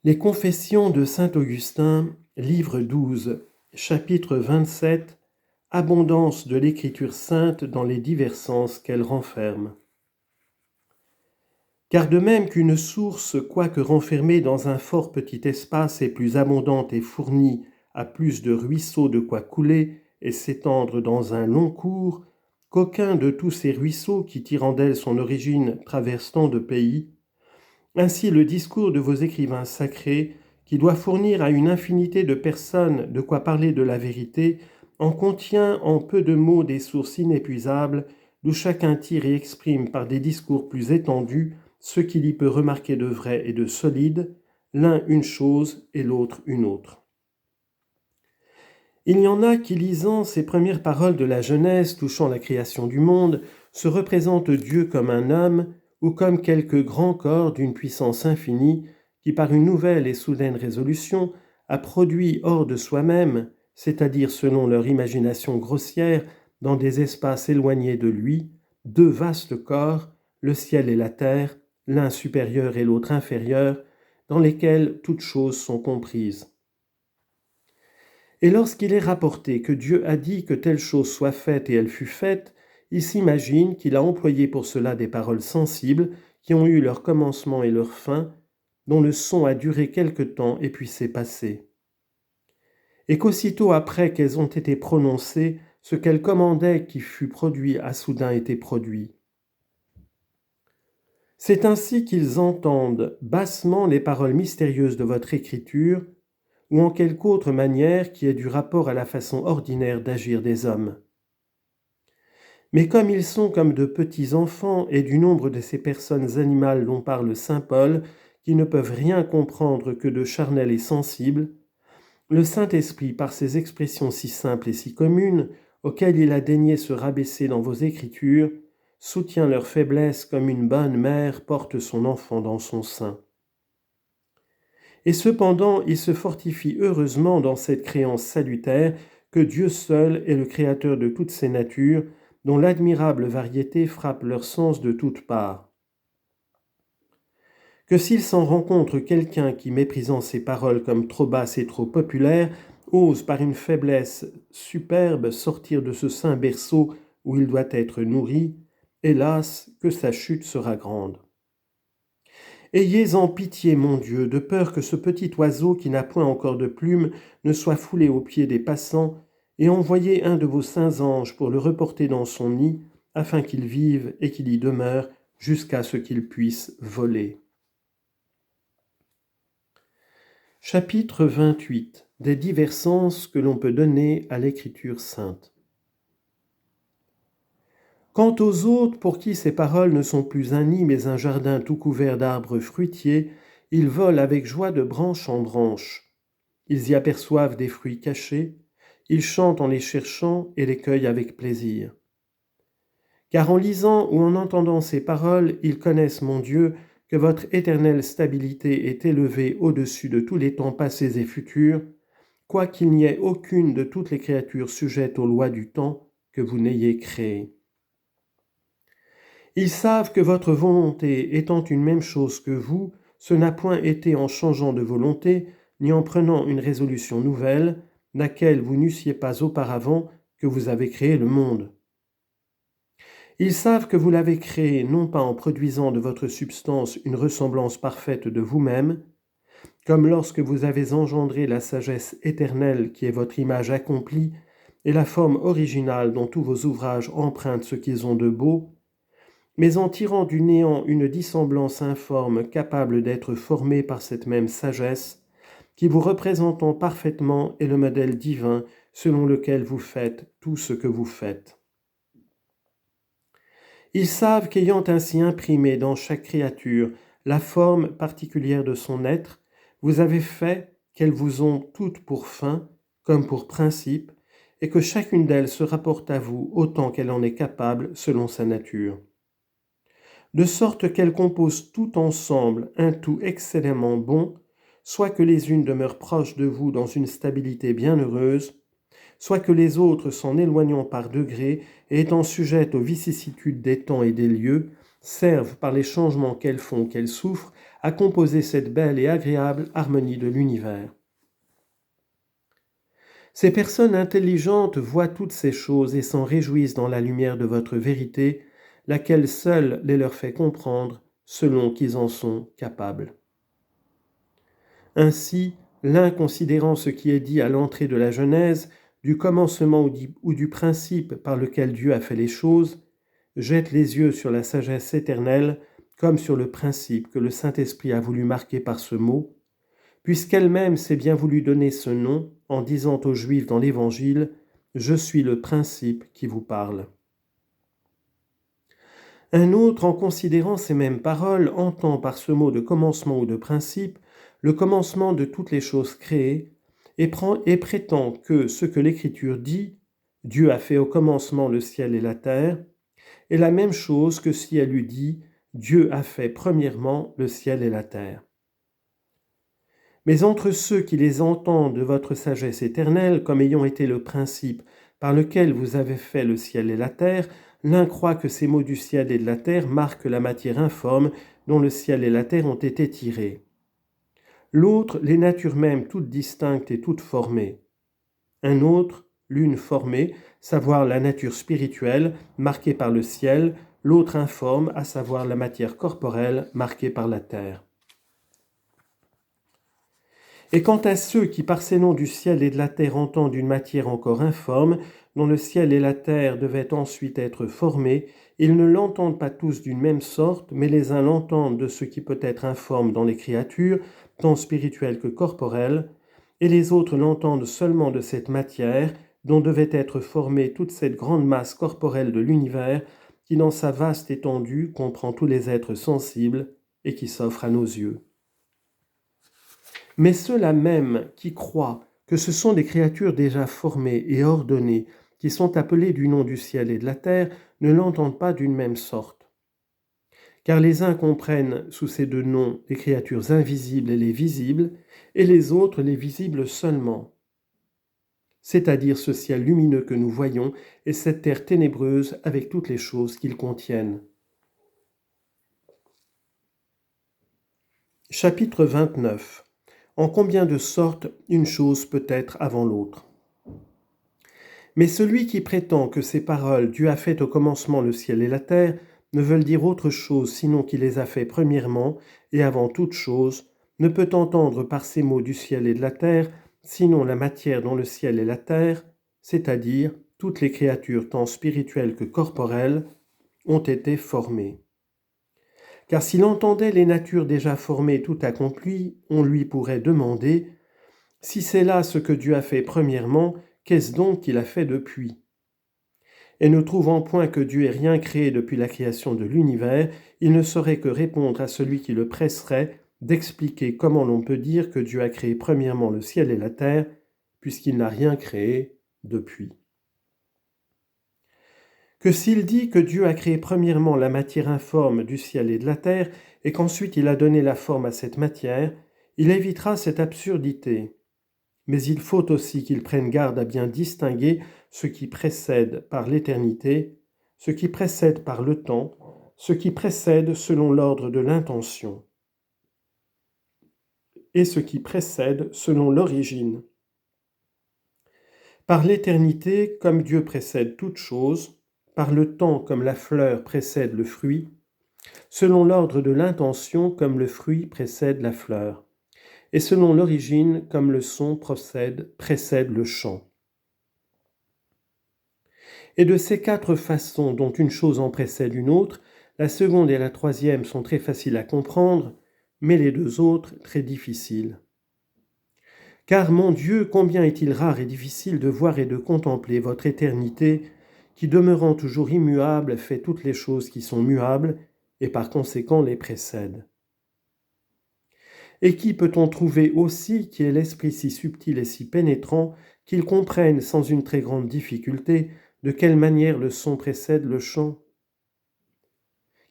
Les Confessions de saint Augustin, livre 12, chapitre 27, abondance de l'écriture sainte dans les divers sens qu'elle renferme. Car de même qu'une source, quoique renfermée dans un fort petit espace, est plus abondante et fournie à plus de ruisseaux de quoi couler et s'étendre dans un long cours, qu'aucun de tous ces ruisseaux qui tirant d'elle son origine traverse tant de pays, ainsi le discours de vos écrivains sacrés, qui doit fournir à une infinité de personnes de quoi parler de la vérité, en contient en peu de mots des sources inépuisables, d'où chacun tire et exprime par des discours plus étendus ce qu'il y peut remarquer de vrai et de solide, l'un une chose et l'autre une autre. Il y en a qui, lisant ces premières paroles de la Genèse touchant la création du monde, se représentent Dieu comme un homme ou comme quelque grand corps d'une puissance infinie qui, par une nouvelle et soudaine résolution, a produit hors de soi-même, c'est-à-dire selon leur imagination grossière, dans des espaces éloignés de lui, deux vastes corps, le ciel et la terre, l'un supérieur et l'autre inférieur, dans lesquels toutes choses sont comprises. Et lorsqu'il est rapporté que Dieu a dit que telle chose soit faite et elle fut faite, il s'imagine qu'il a employé pour cela des paroles sensibles qui ont eu leur commencement et leur fin, dont le son a duré quelque temps et puis s'est passé. Et qu'aussitôt après qu'elles ont été prononcées, ce qu'elle commandait qui fut produit a soudain été produit. C'est ainsi qu'ils entendent bassement les paroles mystérieuses de votre écriture, ou en quelque autre manière qui ait du rapport à la façon ordinaire d'agir des hommes. Mais comme ils sont comme de petits enfants et du nombre de ces personnes animales dont parle saint Paul, qui ne peuvent rien comprendre que de charnel et sensible, le Saint-Esprit, par ces expressions si simples et si communes, auxquelles il a daigné se rabaisser dans vos écritures, soutient leur faiblesse comme une bonne mère porte son enfant dans son sein. Et cependant, ils se fortifient heureusement dans cette créance salutaire que Dieu seul est le créateur de toutes ces natures, dont l'admirable variété frappe leur sens de toutes parts. Que s'il s'en rencontre quelqu'un qui, méprisant ces paroles comme trop basses et trop populaires, ose par une faiblesse superbe sortir de ce saint berceau où il doit être nourri, hélas, que sa chute sera grande. Ayez-en pitié, mon Dieu, de peur que ce petit oiseau qui n'a point encore de plumes ne soit foulé aux pieds des passants, et envoyez un de vos saints anges pour le reporter dans son nid, afin qu'il vive et qu'il y demeure jusqu'à ce qu'il puisse voler. Chapitre 28. Des divers sens que l'on peut donner à l'écriture sainte. Quant aux autres, pour qui ces paroles ne sont plus un nid mais un jardin tout couvert d'arbres fruitiers, ils volent avec joie de branche en branche. Ils y aperçoivent des fruits cachés, ils chantent en les cherchant et les cueillent avec plaisir. Car en lisant ou en entendant ces paroles, ils connaissent, mon Dieu, que votre éternelle stabilité est élevée au-dessus de tous les temps passés et futurs, quoiqu'il n'y ait aucune de toutes les créatures sujettes aux lois du temps que vous n'ayez créées. Ils savent que votre volonté étant une même chose que vous, ce n'a point été en changeant de volonté, ni en prenant une résolution nouvelle, laquelle vous n'eussiez pas auparavant que vous avez créé le monde. Ils savent que vous l'avez créé non pas en produisant de votre substance une ressemblance parfaite de vous-même, comme lorsque vous avez engendré la sagesse éternelle qui est votre image accomplie et la forme originale dont tous vos ouvrages empruntent ce qu'ils ont de beau, mais en tirant du néant une dissemblance informe capable d'être formée par cette même sagesse, qui vous représentant parfaitement est le modèle divin selon lequel vous faites tout ce que vous faites. Ils savent qu'ayant ainsi imprimé dans chaque créature la forme particulière de son être, vous avez fait qu'elles vous ont toutes pour fin, comme pour principe, et que chacune d'elles se rapporte à vous autant qu'elle en est capable selon sa nature. De sorte qu'elles composent tout ensemble un tout excellemment bon, soit que les unes demeurent proches de vous dans une stabilité bienheureuse, soit que les autres, s'en éloignant par degrés et étant sujettes aux vicissitudes des temps et des lieux, servent par les changements qu'elles font, qu'elles souffrent, à composer cette belle et agréable harmonie de l'univers. Ces personnes intelligentes voient toutes ces choses et s'en réjouissent dans la lumière de votre vérité, laquelle seule les leur fait comprendre selon qu'ils en sont capables. Ainsi, l'un considérant ce qui est dit à l'entrée de la Genèse, du commencement ou du principe par lequel Dieu a fait les choses, jette les yeux sur la sagesse éternelle comme sur le principe que le Saint-Esprit a voulu marquer par ce mot, puisqu'elle-même s'est bien voulu donner ce nom en disant aux Juifs dans l'Évangile « Je suis le principe qui vous parle ». Un autre, en considérant ces mêmes paroles, entend par ce mot de commencement ou de principe le commencement de toutes les choses créées et prétend que ce que l'Écriture dit, Dieu a fait au commencement le ciel et la terre, est la même chose que si elle eût dit Dieu a fait premièrement le ciel et la terre. Mais entre ceux qui les entendent de votre sagesse éternelle comme ayant été le principe par lequel vous avez fait le ciel et la terre, l'un croit que ces mots du ciel et de la terre marquent la matière informe dont le ciel et la terre ont été tirés. L'autre, les natures mêmes toutes distinctes et toutes formées. Un autre, l'une formée, savoir la nature spirituelle, marquée par le ciel, l'autre informe, à savoir la matière corporelle, marquée par la terre. Et quant à ceux qui par ces noms du ciel et de la terre entendent une matière encore informe, dont le ciel et la terre devaient ensuite être formés, ils ne l'entendent pas tous d'une même sorte, mais les uns l'entendent de ce qui peut être informe dans les créatures, tant spirituelles que corporelles, et les autres l'entendent seulement de cette matière, dont devait être formée toute cette grande masse corporelle de l'univers, qui dans sa vaste étendue comprend tous les êtres sensibles et qui s'offre à nos yeux. Mais ceux-là même qui croient que ce sont des créatures déjà formées et ordonnées, qui sont appelées du nom du ciel et de la terre, ne l'entendent pas d'une même sorte. Car les uns comprennent sous ces deux noms les créatures invisibles et les visibles, et les autres les visibles seulement, c'est-à-dire ce ciel lumineux que nous voyons et cette terre ténébreuse avec toutes les choses qu'ils contiennent. Chapitre 29. En combien de sortes une chose peut être avant l'autre. Mais celui qui prétend que ces paroles « Dieu a fait au commencement le ciel et la terre » ne veulent dire autre chose sinon qu'il les a fait premièrement et avant toute chose, ne peut entendre par ces mots du ciel et de la terre sinon la matière dont le ciel et la terre, c'est-à-dire toutes les créatures tant spirituelles que corporelles, ont été formées. Car s'il entendait les natures déjà formées tout accomplies, on lui pourrait demander « Si c'est là ce que Dieu a fait premièrement, qu'est-ce donc qu'il a fait depuis ?» Et ne trouvant point que Dieu ait rien créé depuis la création de l'univers, il ne saurait que répondre à celui qui le presserait d'expliquer comment l'on peut dire que Dieu a créé premièrement le ciel et la terre, puisqu'il n'a rien créé depuis. Que s'il dit que Dieu a créé premièrement la matière informe du ciel et de la terre, et qu'ensuite il a donné la forme à cette matière, il évitera cette absurdité. Mais il faut aussi qu'il prenne garde à bien distinguer ce qui précède par l'éternité, ce qui précède par le temps, ce qui précède selon l'ordre de l'intention, et ce qui précède selon l'origine. Par l'éternité, comme Dieu précède toute chose, par le temps comme la fleur précède le fruit, selon l'ordre de l'intention comme le fruit précède la fleur, et selon l'origine comme le son précède le chant. Et de ces quatre façons dont une chose en précède une autre, la seconde et la troisième sont très faciles à comprendre, mais les deux autres très difficiles. Car mon Dieu, combien est-il rare et difficile de voir et de contempler votre éternité, qui demeurant toujours immuable fait toutes les choses qui sont muables, et par conséquent les précède. Et qui peut-on trouver aussi qui ait l'esprit si subtil et si pénétrant qu'il comprenne sans une très grande difficulté de quelle manière le son précède le chant?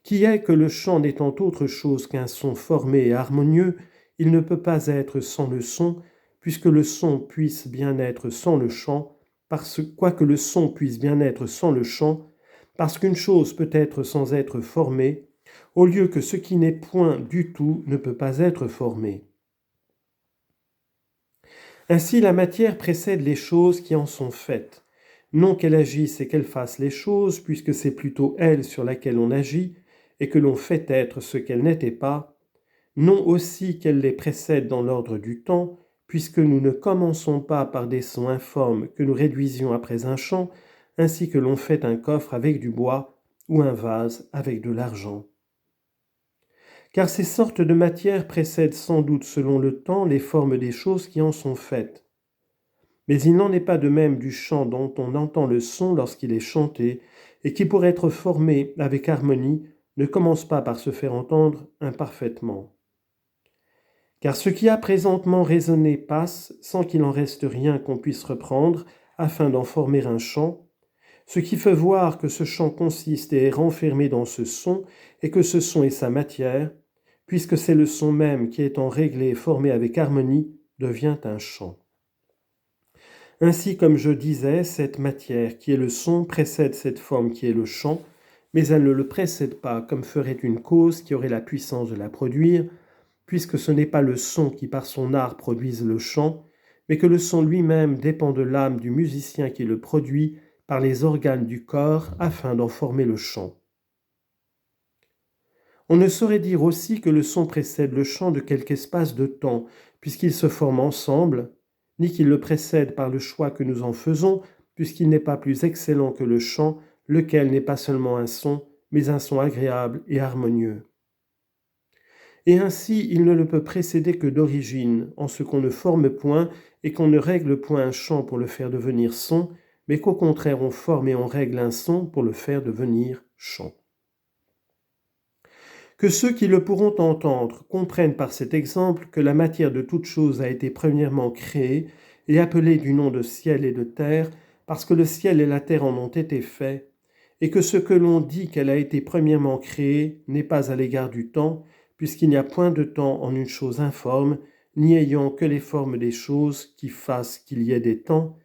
Qui est que le chant n'étant autre chose qu'un son formé et harmonieux, il ne peut pas être sans le son, puisque le son puisse bien être sans le chant, quoique le son puisse bien être sans le chant, parce qu'une chose peut être sans être formée, au lieu que ce qui n'est point du tout ne peut pas être formé. Ainsi, la matière précède les choses qui en sont faites. Non qu'elle agisse et qu'elle fasse les choses, puisque c'est plutôt elle sur laquelle on agit, et que l'on fait être ce qu'elle n'était pas. Non aussi qu'elle les précède dans l'ordre du temps, puisque nous ne commençons pas par des sons informes que nous réduisions après un chant, ainsi que l'on fait un coffre avec du bois ou un vase avec de l'argent. Car ces sortes de matières précèdent sans doute selon le temps les formes des choses qui en sont faites. Mais il n'en est pas de même du chant dont on entend le son lorsqu'il est chanté, et qui pour être formé avec harmonie ne commence pas par se faire entendre imparfaitement. Car ce qui a présentement résonné passe sans qu'il en reste rien qu'on puisse reprendre afin d'en former un chant, ce qui fait voir que ce chant consiste et est renfermé dans ce son et que ce son est sa matière, puisque c'est le son même qui étant réglé et formé avec harmonie devient un chant. Ainsi, comme je disais, cette matière qui est le son précède cette forme qui est le chant, mais elle ne le précède pas comme ferait une cause qui aurait la puissance de la produire, puisque ce n'est pas le son qui par son art produise le chant, mais que le son lui-même dépend de l'âme du musicien qui le produit par les organes du corps afin d'en former le chant. On ne saurait dire aussi que le son précède le chant de quelque espace de temps, puisqu'ils se forment ensemble, ni qu'il le précède par le choix que nous en faisons, puisqu'il n'est pas plus excellent que le chant, lequel n'est pas seulement un son, mais un son agréable et harmonieux. Et ainsi, il ne le peut précéder que d'origine, en ce qu'on ne forme point et qu'on ne règle point un chant pour le faire devenir son, mais qu'au contraire on forme et on règle un son pour le faire devenir chant. Que ceux qui le pourront entendre comprennent par cet exemple que la matière de toute chose a été premièrement créée et appelée du nom de ciel et de terre, parce que le ciel et la terre en ont été faits, et que ce que l'on dit qu'elle a été premièrement créée n'est pas à l'égard du temps, puisqu'il n'y a point de temps en une chose informe, ni ayant que les formes des choses qui fassent qu'il y ait des temps,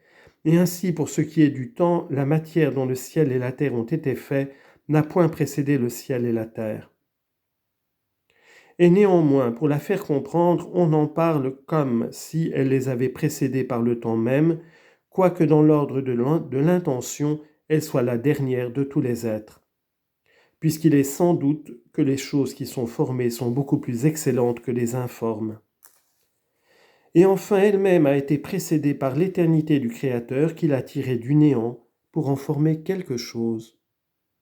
et ainsi pour ce qui est du temps, la matière dont le ciel et la terre ont été faits n'a point précédé le ciel et la terre. Et néanmoins, pour la faire comprendre, on en parle comme si elle les avait précédés par le temps même, quoique dans l'ordre de l'intention, elle soit la dernière de tous les êtres, puisqu'il est sans doute que les choses qui sont formées sont beaucoup plus excellentes que les informes. Et enfin, elle-même a été précédée par l'éternité du Créateur qui l'a tirée du néant pour en former quelque chose.